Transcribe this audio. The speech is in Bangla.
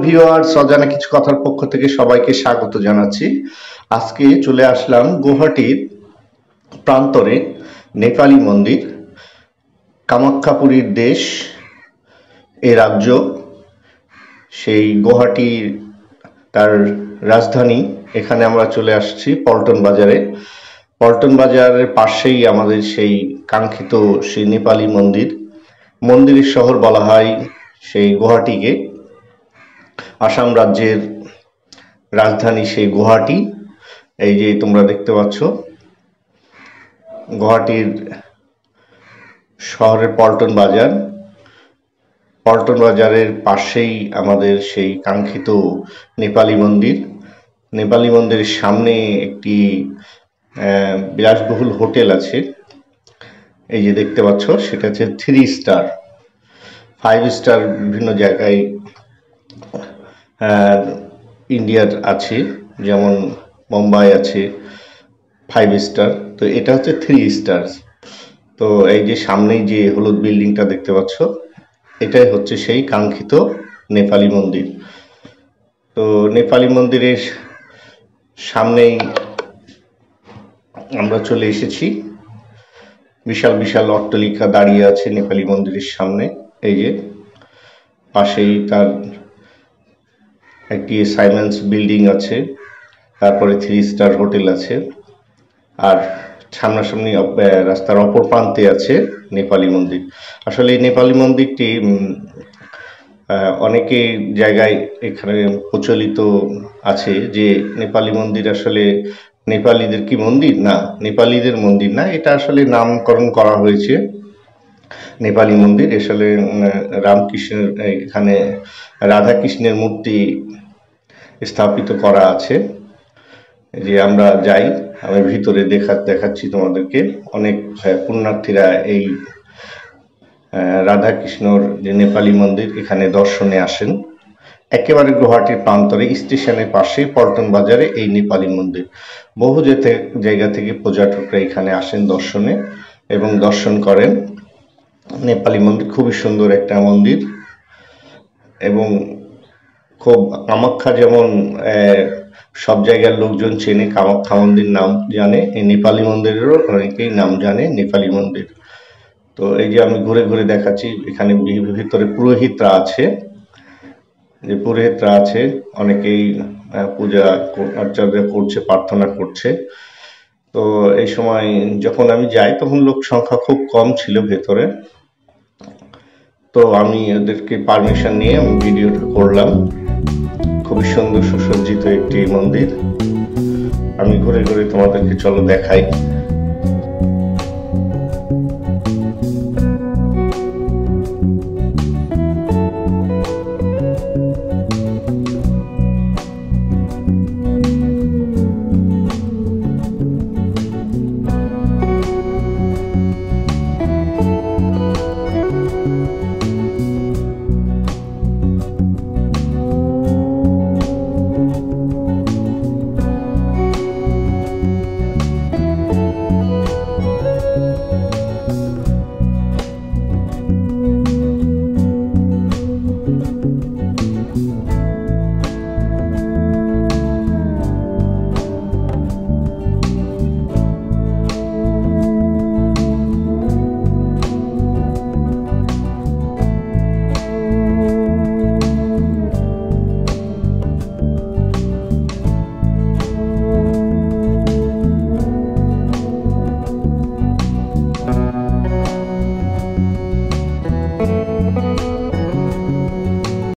ভিউয়ার্স, অজানা কিছু কথার পক্ষ থেকে সবাইকে স্বাগত জানাচ্ছি। আজকে চলে আসলাম গুয়াহাটির প্রান্তরে নেপালি মন্দির, কামাখ্যাপুরীর দেশ এ রাজ্য, সেই গুয়াহাটির তার রাজধানী। এখানে আমরা চলে আসছি পল্টন বাজারে। পল্টন বাজারের পাশেই আমাদের সেই কাঙ্ক্ষিত সেই নেপালি মন্দির। মন্দিরের শহর বলা হয় সেই গুয়াহাটিকে। আসাম রাজ্যের রাজধানী সেই গুয়াহাটি। এই যে তোমরা দেখতে পাচ্ছ গুয়াহাটির শহরের পল্টন বাজার। পল্টন বাজারের পাশেই আমাদের সেই কাঙ্ক্ষিত নেপালি মন্দির। নেপালি মন্দিরের সামনে একটি বিলাসবহুল হোটেল আছে, এই যে দেখতে পাচ্ছ, সেটা হচ্ছে 3 স্টার, 5 স্টার বিভিন্ন জায়গায় ইন্ডিয়ার আছে, যেমন মুম্বাই আছে 5 স্টার, তো এটা হচ্ছে 3 স্টার। তো এই যে সামনেই যে হলুদ বিল্ডিংটা দেখতে পাচ্ছ, এটাই হচ্ছে সেই কাঙ্ক্ষিত নেপালি মন্দির। তো নেপালি মন্দিরের সামনেই আমরা চলে এসেছি। বিশাল বিশাল অট্টালিকা দাঁড়িয়ে আছে নেপালি মন্দিরের সামনে। এই যে পাশেই তার একটি সাইমন্স বিল্ডিং আছে, তারপরে 3 স্টার হোটেল আছে, আর সামনাসামনি রাস্তার অপর প্রান্তে আছে নেপালি মন্দির। আসলে এই নেপালি মন্দিরটি অনেকে জায়গায় এখানে প্রচলিত আছে যে নেপালি মন্দির আসলে নেপালিদের কি মন্দির না, নেপালিদের মন্দির না, এটা আসলে নামকরণ করা হয়েছে নেপালি মন্দির। আসলে রামকৃষ্ণের এখানে রাধাকৃষ্ণের মূর্তি স্থাপিত করা আছে। যে আমরা যাই, আমি ভিতরে দেখাচ্ছি তোমাদেরকে। অনেক পুণ্যার্থীরা এই রাধাকৃষ্ণর যে নেপালি মন্দির এখানে দর্শনে আসেন। একেবারে গুয়াহাটির প্রান্তরে স্টেশনের পাশে পল্টন বাজারে এই নেপালি মন্দির। বহু জায়গা থেকে পর্যটকরা এখানে আসেন দর্শনে এবং দর্শন করেন। নেপালি মন্দির খুবই সুন্দর একটা মন্দির, এবং খুব কামাখ্যা যেমন সব জায়গার লোকজন চেনে, কামাখ্যা মন্দির নাম জানে, এই নেপালি মন্দিরেরও অনেকেই নাম জানে নেপালি মন্দির। তো এই যে আমি ঘুরে ঘুরে দেখাচ্ছি, এখানে ভিতরে পুরোহিতরা আছে, যে পুরোহিতরা আছে, অনেকেই পূজা অর্চনা করছে, প্রার্থনা করছে। তো এই সময় যখন আমি যাই তখন লোক সংখ্যা খুব কম ছিল ভেতরে। তো আমি ওদেরকে পারমিশন নিয়ে আমি ভিডিওটা করলাম। খুবই সুন্দর সুসজ্জিত একটি মন্দির। আমি ঘুরে ঘুরে তোমাদেরকে চলো দেখাই।